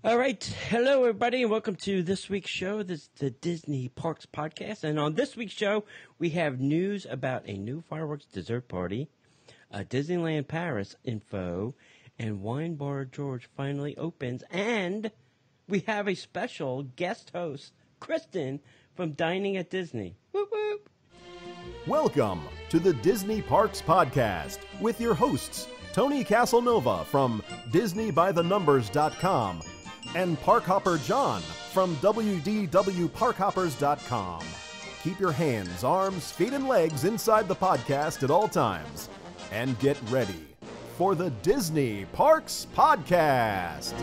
All right. Hello, everybody, and welcome to this week's show. This is the Disney Parks Podcast. And on this week's show, we have news about a new fireworks dessert party, Disneyland Paris info, and Wine Bar George finally opens. And we have a special guest host, Kristen, from Dining at Disney. Whoop, whoop. Welcome to the Disney Parks Podcast with your hosts, Tony Caselnova from DisneyByTheNumbers.com and Parkhopper John from WDWParkhoppers.com. Keep your hands, arms, feet, and legs inside the podcast at all times. And get ready for the Disney Parks Podcast.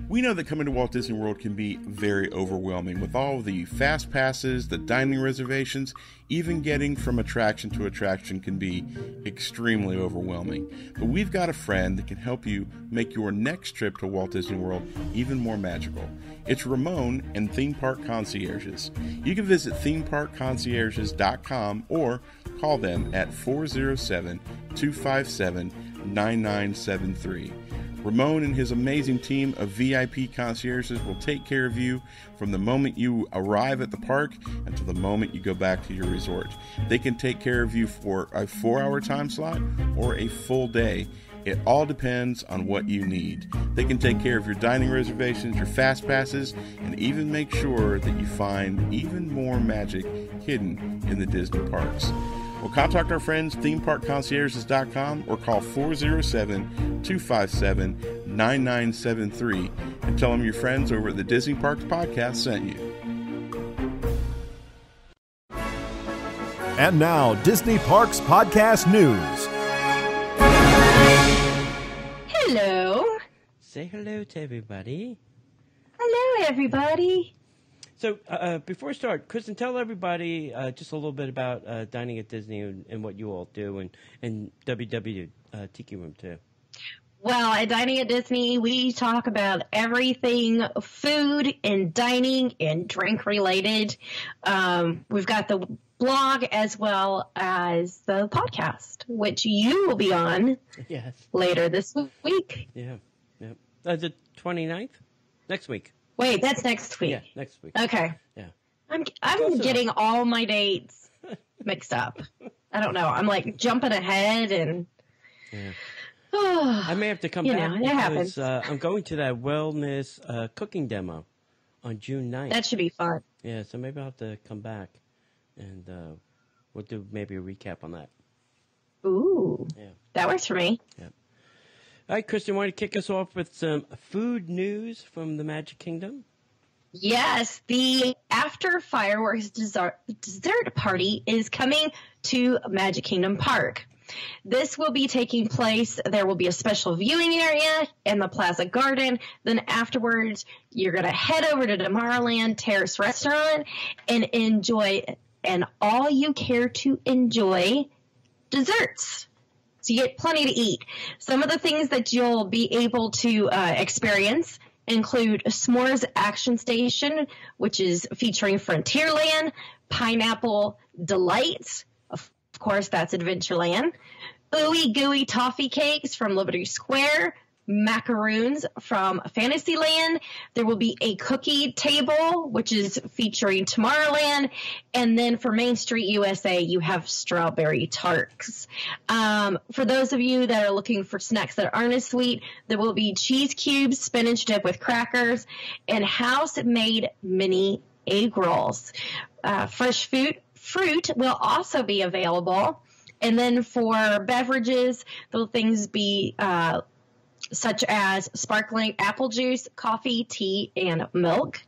We know that coming to Walt Disney World can be very overwhelming with all the fast passes, the dining reservations. Even getting from attraction to attraction can be extremely overwhelming. But we've got a friend that can help you make your next trip to Walt Disney World even more magical. It's Ramon and Theme Park Concierges. You can visit themeparkconcierges.com or call them at 407-257-9973. Ramon and his amazing team of VIP concierges will take care of you from the moment you arrive at the park until the moment you go back to your resort. They can take care of you for a 4-hour time slot or a full day. It all depends on what you need. They can take care of your dining reservations, your fast passes, and even make sure that you find even more magic hidden in the Disney parks. Well, contact our friends, themeparkconcierges.com, or call 407-257-9973 and tell them your friends over at the Disney Parks Podcast sent you. And now, Disney Parks Podcast News. Hello. Say hello to everybody. Hello, everybody. So, before we start, Kristen, tell everybody just a little bit about Dining at Disney and what you all do, and WW Tiki Room, too. Well, at Dining at Disney, we talk about everything food and dining and drink related. We've got the blog as well as the podcast, which you will be on later this week. Yeah. The 29th? Next week. Wait, that's next week. Yeah, next week. Okay. Yeah. I'm getting all my dates mixed up. I don't know. I'm like jumping ahead and. Yeah. I may have to come back it happens. I'm going to that wellness cooking demo on June 9th. That should be fun. Yeah, so maybe I'll have to come back and we'll do maybe a recap on that. Ooh. Yeah. That works for me. Yeah. All right, Kristen, want to kick us off with some food news from the Magic Kingdom? Yes, the After Fireworks dessert party is coming to Magic Kingdom Park. This will be taking place. There will be a special viewing area in the Plaza Garden. Then afterwards, you're going to head over to Tomorrowland Terrace Restaurant and enjoy an all-you-care-to-enjoy desserts. So you get plenty to eat. Some of the things that you'll be able to experience include S'mores Action Station, which is featuring Frontierland, Pineapple Delights, of course that's Adventureland, Ooey Gooey Toffee Cakes from Liberty Square, macaroons from Fantasyland. There will be a cookie table, which is featuring Tomorrowland. And then for Main Street USA, you have strawberry tarts. For those of you that are looking for snacks that aren't as sweet, there will be cheese cubes, spinach dip with crackers, and house-made mini egg rolls. Fresh fruit will also be available. And then for beverages, there'll things be such as sparkling apple juice, coffee, tea, and milk.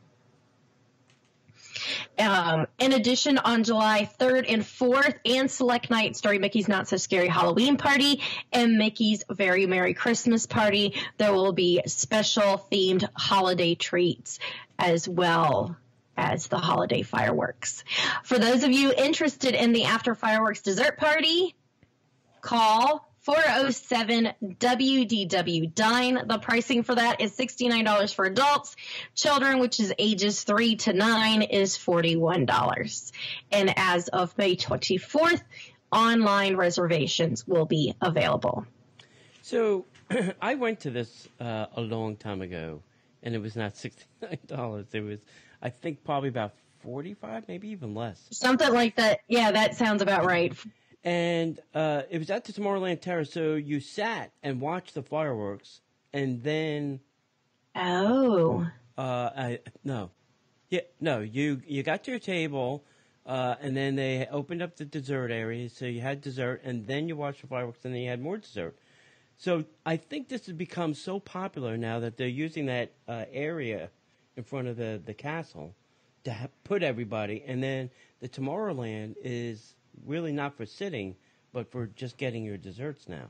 In addition, on July 3rd and 4th and select nights during Mickey's Not So Scary Halloween Party and Mickey's Very Merry Christmas Party, there will be special themed holiday treats as well as the holiday fireworks. For those of you interested in the After Fireworks dessert party, call 407-WDW-DINE. The pricing for that is $69 for adults. Children, which is ages 3 to 9, is $41. And as of May 24th, online reservations will be available. So I went to this a long time ago, and it was not $69. It was, I think, probably about $45, maybe even less. Something like that. Yeah, that sounds about right. And it was at the Tomorrowland Terrace, so you sat and watched the fireworks, and then... Oh. You got to your table, and then they opened up the dessert area, so you had dessert, and then you watched the fireworks, and then you had more dessert. So I think this has become so popular now that they're using that area in front of the castle to put everybody, and then the Tomorrowland is really not for sitting, but for just getting your desserts now.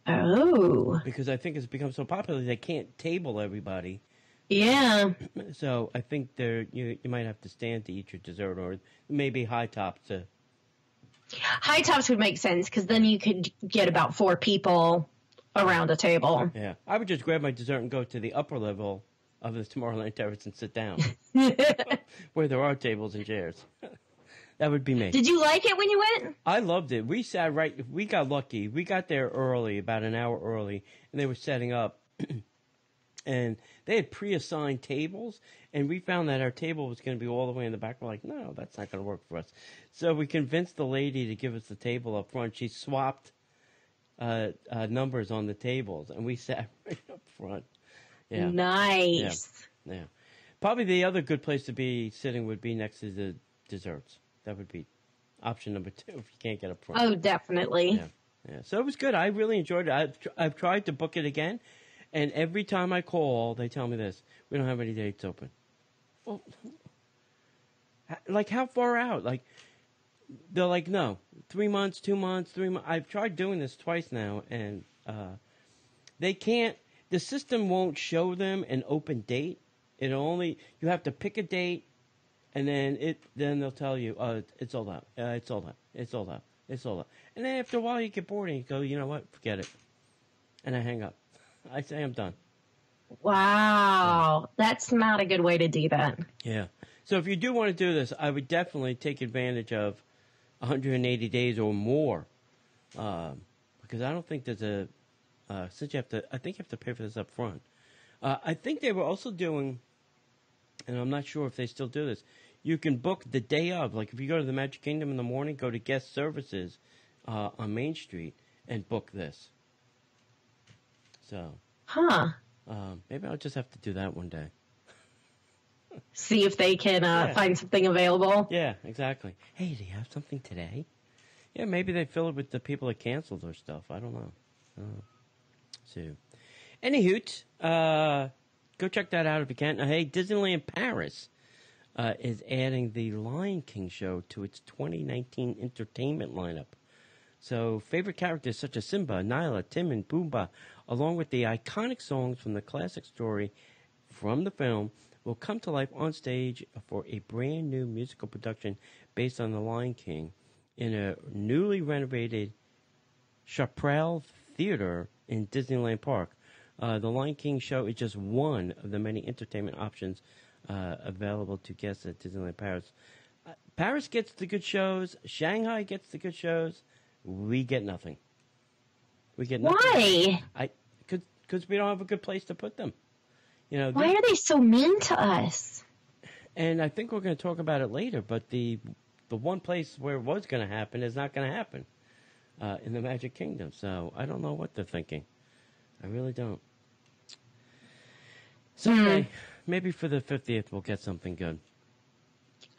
Oh. Because I think it's become so popular they can't table everybody. Yeah. So I think you might have to stand to eat your dessert, or maybe high tops to. High tops would make sense because then you could get about 4 people around a table. Yeah, I would just grab my dessert and go to the upper level of the Tomorrowland Terrace and sit down, where there are tables and chairs. That would be me. Did you like it when you went? I loved it. We sat we got lucky. We got there early, about an hour early, and they were setting up. And they had pre-assigned tables, and we found that our table was going to be all the way in the back. We're like, no, that's not going to work for us. So we convinced the lady to give us the table up front. She swapped numbers on the tables, and we sat right up front. Yeah. Nice. Yeah. Probably the other good place to be sitting would be next to the desserts. That would be option number 2 if you can't get up front. Oh, definitely. Yeah. So it was good. I really enjoyed it. I've tried to book it again, and every time I call, they tell me this: we don't have any dates open. Well, like how far out? Like they're like, no, 3 months, 2 months, 3 months. I've tried doing this twice now, and they can't. The system won't show them an open date. You have to pick a date. And then they'll tell you, it's sold out. It's sold out. It's sold out. It's sold out. And then after a while, you get bored and you go, you know what? Forget it. And I hang up. I say I'm done. Wow, that's not a good way to do that. Yeah. So if you do want to do this, I would definitely take advantage of 180 days or more, because I don't think there's since I think you have to pay for this up front. I think they were also doing. And I'm not sure if they still do this. You can book the day of. Like if you go to the Magic Kingdom in the morning, go to guest services on Main Street and book this. So. Maybe I'll just have to do that one day. See if they can find something available. Yeah, exactly. Hey, do you have something today? Yeah, maybe they fill it with the people that canceled their stuff. I don't know. So, anywho, go check that out if you can. Hey, Disneyland Paris is adding the Lion King show to its 2019 entertainment lineup. So, favorite characters such as Simba, Nala, Timon, Pumbaa, along with the iconic songs from the classic story from the film, will come to life on stage for a brand new musical production based on the Lion King in a newly renovated Chaparral Theater in Disneyland Park. The Lion King show is just one of the many entertainment options available to guests at Disneyland Paris. Paris gets the good shows. Shanghai gets the good shows. We get nothing. We get nothing. Why? Because we don't have a good place to put them. You know. Why are they so mean to us? And I think we're going to talk about it later. But the one place where it was going to happen is not going to happen in the Magic Kingdom. So I don't know what they're thinking. I really don't. So maybe for the 50th we'll get something good.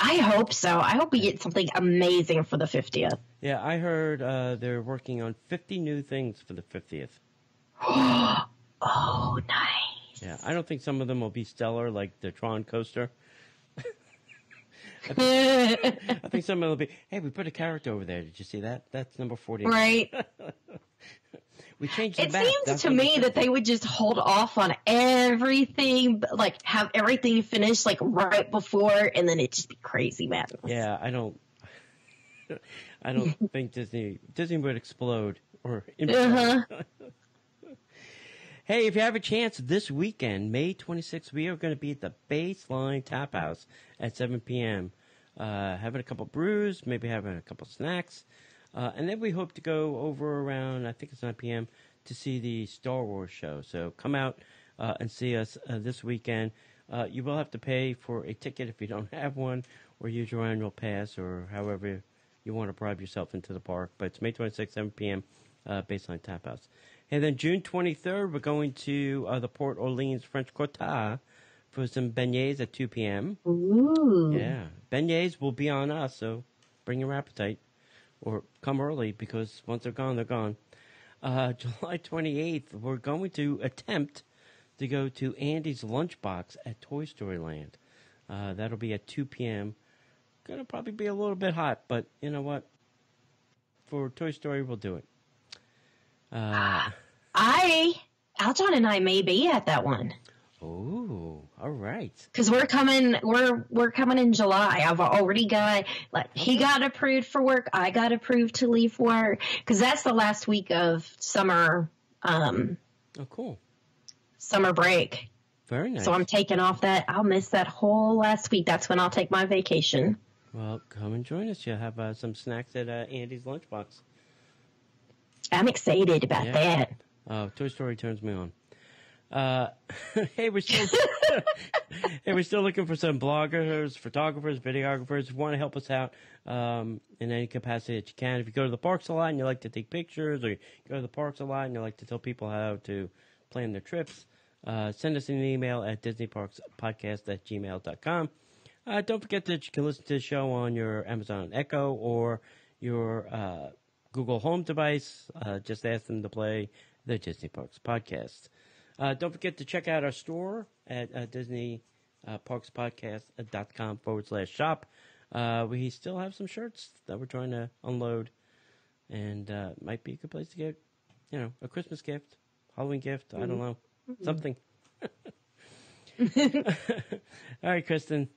I hope so. I hope we get something amazing for the 50th. Yeah, I heard they're working on 50 new things for the 50th. Oh, nice. Yeah, I don't think some of them will be stellar like the Tron coaster. I think some of them will be, hey, we put a character over there. Did you see that? That's number 40. Right. We changed the It map. seems That's to me that they would just hold off on everything, like have everything finished like right before, and then it'd just be crazy madness. Yeah, I don't think Disney would explode or implode. Hey, if you have a chance this weekend, May 26th, we are going to be at the Baseline Tap House at 7 p.m. Having a couple brews, maybe having a couple snacks. And then we hope to go over around, I think it's 9 p.m., to see the Star Wars show. So come out and see us this weekend. You will have to pay for a ticket if you don't have one, or use your annual pass, or however you want to bribe yourself into the park. But it's May 26th, 7 p.m., Baseline Tap House. And then June 23rd, we're going to the Port Orleans French Quarter for some beignets at 2 p.m. Ooh. Yeah. Beignets will be on us, so bring your appetite. Or come early, because once they're gone, they're gone. July 28th, we're going to attempt to go to Andy's Lunchbox at Toy Story Land. That'll be at 2 p.m. Gonna probably be a little bit hot, but you know what? For Toy Story, we'll do it. Aljon and I may be at that one. Oh, all right. Because we're coming in July. I've already got, he got approved for work. I got approved to leave work. Because that's the last week of summer. Oh, cool. Summer break. Very nice. So I'm taking off that. I'll miss that whole last week. That's when I'll take my vacation. Well, come and join us. You'll have some snacks at Andy's Lunchbox. I'm excited about that. Oh, Toy Story turns me on. Hey, we're still looking for some bloggers, photographers, videographers who want to help us out in any capacity that you can. If you go to the parks a lot and you like to take pictures, or you go to the parks a lot and you like to tell people how to plan their trips, send us an email at disneyparkspodcast@gmail.com. Don't forget that you can listen to the show on your Amazon Echo or your Google Home device. Just ask them to play the Disney Parks Podcast. Don't forget to check out our store at DisneyParksPodcast.com/shop. We still have some shirts that we're trying to unload, and might be a good place to get, a Christmas gift, Halloween gift. I don't know, something. All right, Kristen.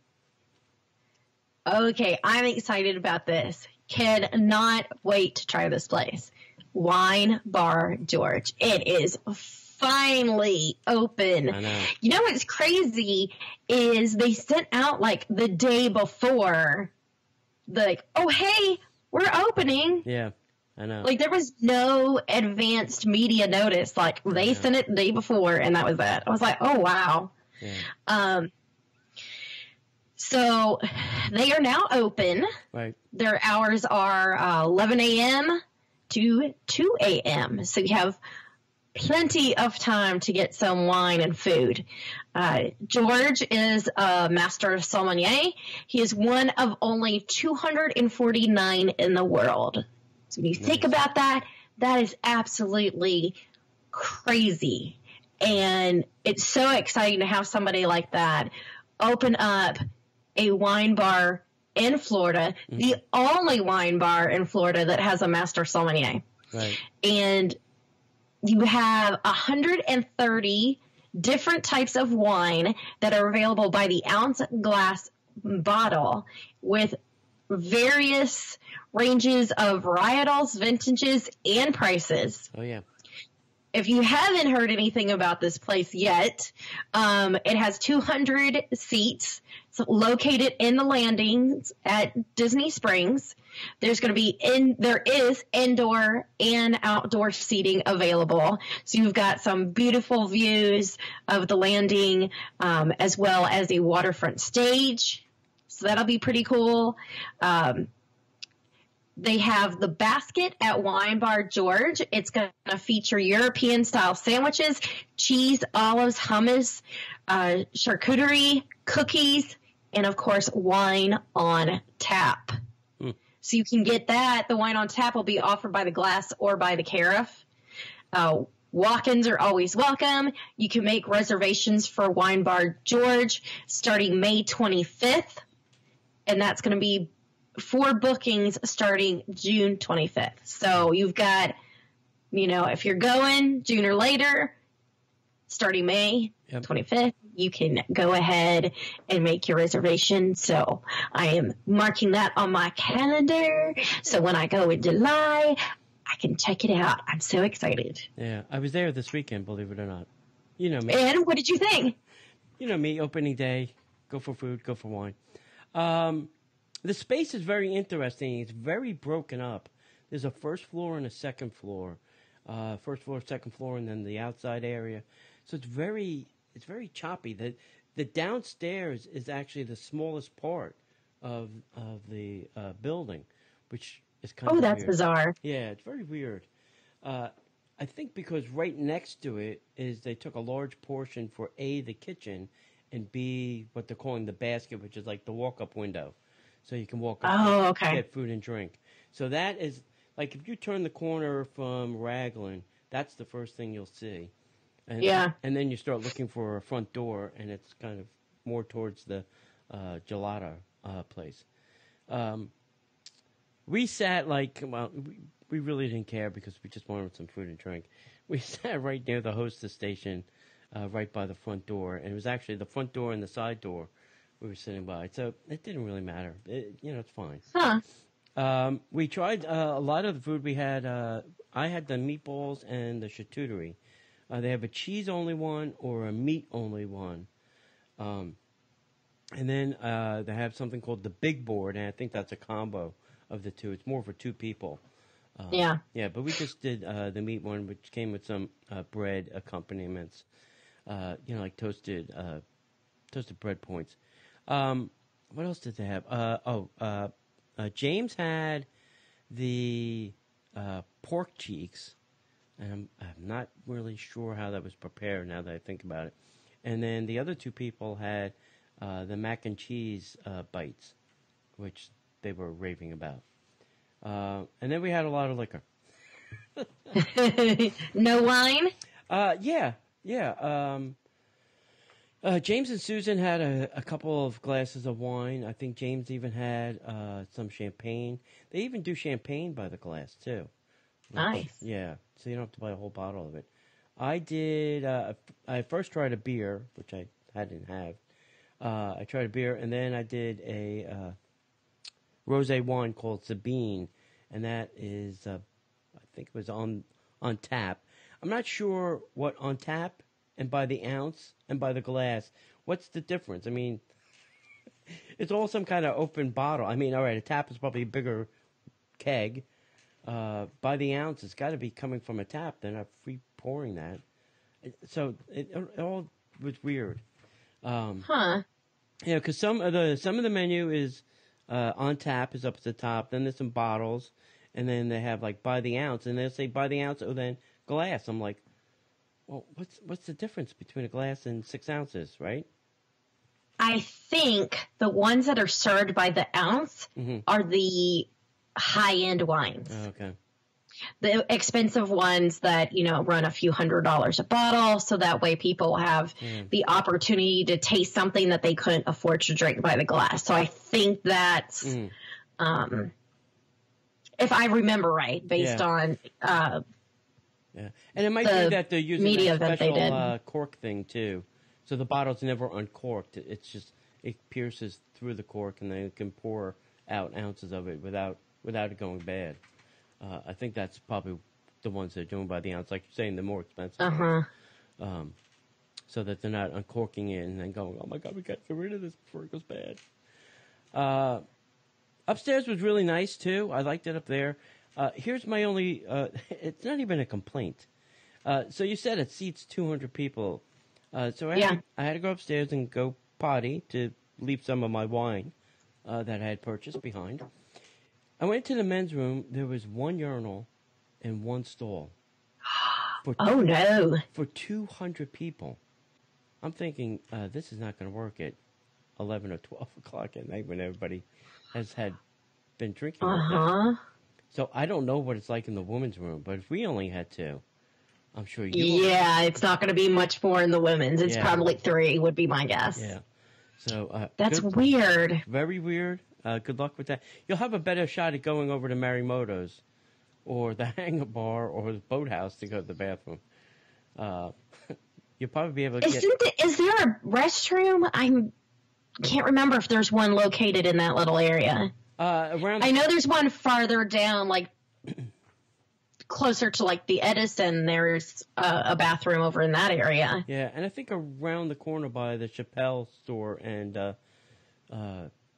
Okay, I'm excited about this. Cannot wait to try this place. Wine Bar George. It is finally open. I know. You know what's crazy is they sent out the day before, oh hey, we're opening. Yeah, I know. There was no advanced media notice. They sent it the day before, and that was it. I was like, oh wow. Yeah. So they are now open. Right. Their hours are 11 a.m. to 2 a.m. So you have plenty of time to get some wine and food. George is a master sommelier. He is one of only 249 in the world. So when you think about that, that is absolutely crazy. And it's so exciting to have somebody like that open up a wine bar in Florida, the only wine bar in Florida that has a master sommelier. Right. And you have 130 different types of wine that are available by the ounce glass bottle, with various ranges of varietals, vintages, and prices. Oh, yeah. If you haven't heard anything about this place yet, it has 200 seats. It's located in the landings at Disney Springs. There is indoor and outdoor seating available. So you've got some beautiful views of the landing, as well as a waterfront stage. So that'll be pretty cool. They have the basket at Wine Bar George. It's going to feature European-style sandwiches, cheese, olives, hummus, charcuterie, cookies, and, of course, wine on tap. So you can get that. The wine on tap will be offered by the glass or by the carafe. Walk-ins are always welcome. You can make reservations for Wine Bar George starting May 25th, and that's going to be 4 bookings starting June 25th. So you've got, if you're going June or later, starting May 25th, you can go ahead and make your reservation. So I am marking that on my calendar. So when I go in July, I can check it out. I'm so excited. Yeah, I was there this weekend, believe it or not. You know me. And what did you think? You know me, opening day, go for food, go for wine. The space is very interesting. It's very broken up. there's a first floor and a second floor. First floor, second floor, and then the outside area. So it's very choppy. The downstairs is actually the smallest part of the building, which is kind of that's weird. bizarre. Yeah, it's very weird. I think because right next to it is they took a large portion for A, the kitchen, and B, what they're calling the basket, which is like the walk-up window. So you can walk up and get food and drink. So that is, like, if you turn the corner from Raglan, that's the first thing you'll see. And, and then you start looking for a front door, and it's kind of more towards the gelato place. We sat we really didn't care because we just wanted some food and drink. We sat right near the hostess station, right by the front door, and it was actually the front door and the side door we were sitting by. So it didn't really matter. It's fine. Huh. We tried a lot of the food we had. I had the meatballs and the charcuterie. They have a cheese-only one or a meat-only one. And then they have something called the big board, and I think that's a combo of the two. It's more for two people. Yeah, but we just did the meat one, which came with some bread accompaniments, like toasted bread points. What else did they have? James had the pork cheeks, and I'm not really sure how that was prepared now that I think about it. And then the other two people had the mac and cheese bites, which they were raving about. And then we had a lot of liquor. No wine? Yeah. James and Susan had a couple of glasses of wine. I think James even had some champagne. They even do champagne by the glass, too. Nice. Yeah, so you don't have to buy a whole bottle of it. I did, I first tried a beer, which I didn't have. I tried a beer, and then I did a rosé wine called Sabine, and that is, I think it was on tap. I'm not sure what on tap and by the ounce and by the glass, what's the difference? I mean, it's all some kind of open bottle. I mean, all right, a tap is probably a bigger keg. By the ounce, it's got to be coming from a tap. They're not free pouring that. So it all was weird. Huh. Yeah, because some of the menu is on tap is up at the top. Then there's some bottles, and then they have like by the ounce, and they'll say by the ounce, or then glass. I'm like, well, what's the difference between a glass and 6 ounces, right? I think the ones that are served by the ounce are the high-end wines. Oh, okay. The expensive ones that, run a few $100s a bottle, so that way people have the opportunity to taste something that they couldn't afford to drink by the glass. So I think that's, if I remember right, based on yeah, and it might be that they're using media a special that they did. cork thing too, so the bottle's never uncorked. It's just it pierces through the cork, and they can pour out ounces of it without it going bad. I think that's probably the ones they're doing by the ounce, like you're saying, the more expensive ones, so that they're not uncorking it and then going, oh my God, we got to get rid of this before it goes bad. Upstairs was really nice too. I liked it up there. Here's my only, it's not even a complaint. So you said it seats 200 people. So I had to go upstairs and go potty to leave some of my wine that I had purchased behind. I went to the men's room. There was one urinal and one stall. No. For 200 people. I'm thinking, this is not going to work at 11 or 12 o'clock at night when everybody has been drinking. So I don't know what it's like in the women's room, but if we only had 2, I'm sure you. Yeah, it's not going to be much more in the women's. It's probably 3 would be my guess. Yeah. So that's weird. Very weird. Good luck with that. You'll have a better shot at going over to Marimoto's or the Hangar Bar or the Boathouse to go to the bathroom. You'll probably be able to Is there a restroom? I can't remember if there's one located in that little area. I know there's one farther down, like closer to like the Edison. There's a bathroom over in that area. Yeah, and I think around the corner by the Chappelle store and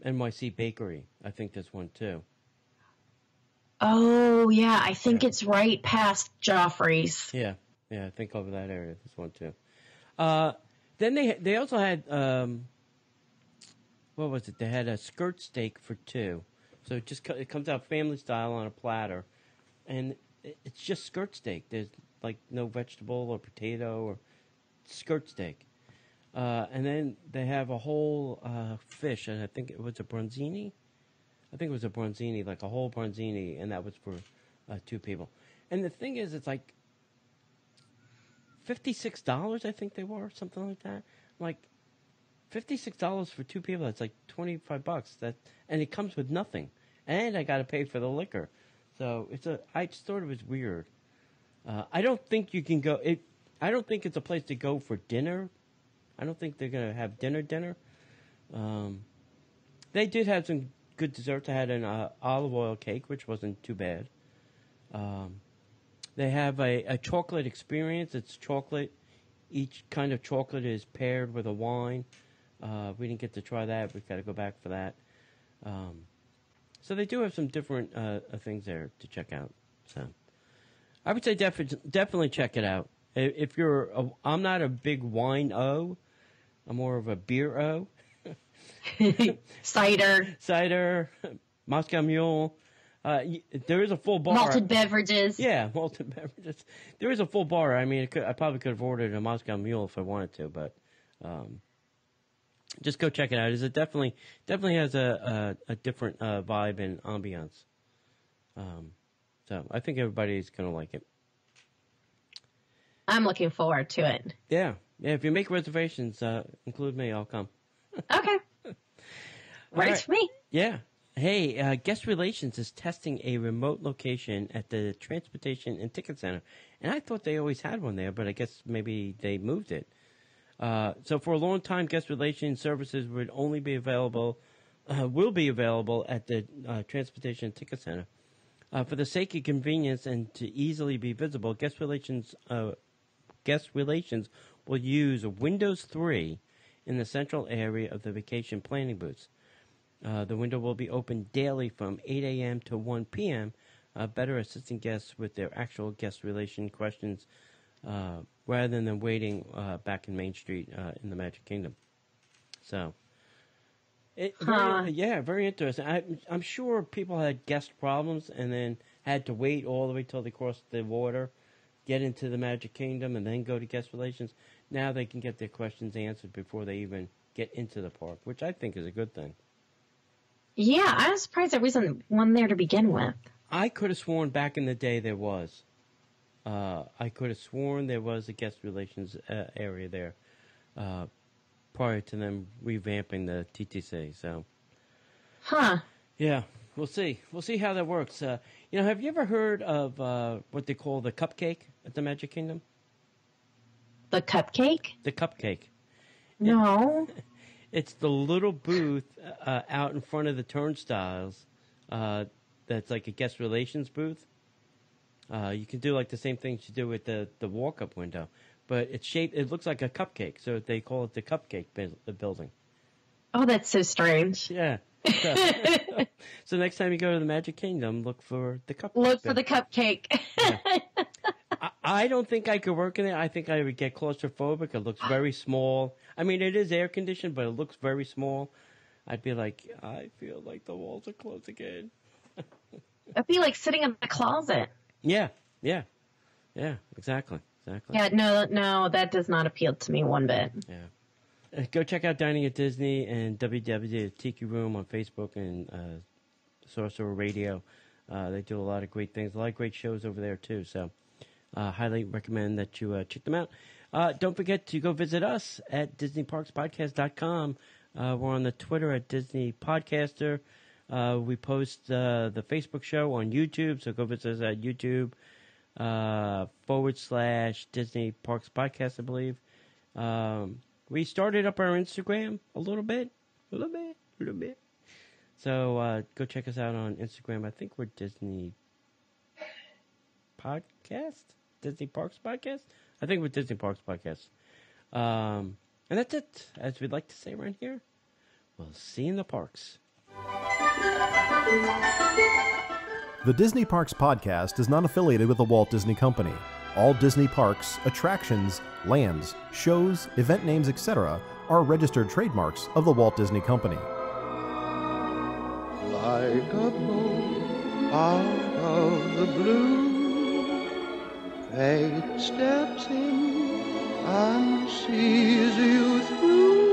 NYC Bakery, I think there's one too. Oh, yeah. I think it's right past Joffrey's. Yeah, I think over that area. This one too. Then they also had what was it? They had a skirt steak for $2. So it comes out family style on a platter, and it's just skirt steak. There's like no vegetable or potato or skirt steak. And then they have a whole fish, and I think it was a bronzini. I think it was a bronzini, like a whole bronzini, and that was for 2 people. And the thing is, it's like $56, I think they were, something like that. Like $56 for 2 people. That's like $25. And it comes with nothing, and I got to pay for the liquor. So I just thought it was weird. I don't think you can go. I don't think it's a place to go for dinner. I don't think they're gonna have dinner. They did have some good desserts. I had an olive oil cake, which wasn't too bad. They have a chocolate experience. It's chocolate. Each kind of chocolate is paired with a wine. We didn't get to try that. We've got to go back for that. So they do have some different things there to check out. So I would say definitely check it out. If I'm not a big wine-o. I'm more of a beer-o. Cider, Moscow Mule. There is a full bar. Malted beverages. Yeah, malted beverages. There is a full bar. I mean, I probably could have ordered a Moscow Mule if I wanted to, but just go check it out. It definitely has a different vibe and ambiance. So I think everybody's going to like it. I'm looking forward to it. Yeah. If you make reservations, include me. I'll come. Okay. Right for me. Yeah. Hey, Guest Relations is testing a remote location at the Transportation and Ticket Center. And I thought they always had one there, but I guess maybe they moved it. So for a long time, Guest Relations services would only be available, will be available at the Transportation and Ticket Center. For the sake of convenience and to easily be visible, Guest Relations will use Windows 3 in the central area of the vacation planning booths. The window will be open daily from 8 a.m. to 1 p.m., better assisting guests with their actual guest relation questions rather than waiting back in Main Street in the Magic Kingdom. So, very interesting. I'm sure people had guest problems and then had to wait all the way till they crossed the water, get into the Magic Kingdom, and then go to guest relations. Now they can get their questions answered before they even get into the park, which I think is a good thing. Yeah, I was surprised there wasn't one there to begin with. I could have sworn back in the day there was. I could have sworn there was a guest relations area there prior to them revamping the TTC. So, yeah, we'll see. We'll see how that works. Have you ever heard of what they call the cupcake at the Magic Kingdom? The cupcake? The cupcake. No. It's the little booth out in front of the turnstiles that's like a guest relations booth. You can do like the same things you do with the walk-up window, but it's shaped. It looks like a cupcake, so they call it the cupcake building. Oh, that's so strange. Yeah. So next time you go to the Magic Kingdom, look for the cupcake. Look for the cupcake. Yeah. I don't think I could work in it. I think I would get claustrophobic. It looks very small. I mean, it is air conditioned, but it looks very small. I'd be like, I feel like the walls are closing in. It'd be like sitting in a closet. Yeah, exactly. Yeah, no, that does not appeal to me one bit. Yeah. Go check out Dining at Disney and WW Tiki Room on Facebook and Sorcerer Radio. They do a lot of great things, a lot of great shows over there too. So, highly recommend that you check them out. Don't forget to go visit us at DisneyParksPodcast.com. We're on the Twitter at Disney Podcaster. We post the Facebook show on YouTube, so go visit us at YouTube / Disney Parks Podcast, I believe. We started up our Instagram a little bit. So go check us out on Instagram. I think we're Disney Podcast? Disney Parks Podcast? I think we're Disney Parks Podcast. And that's it. As we'd like to say around here, we'll see you in the parks. The Disney Parks podcast is not affiliated with the Walt Disney Company. All Disney parks, attractions, lands, shows, event names, etc. are registered trademarks of the Walt Disney Company. Like a bolt out of the blue, fate steps in and sees you through.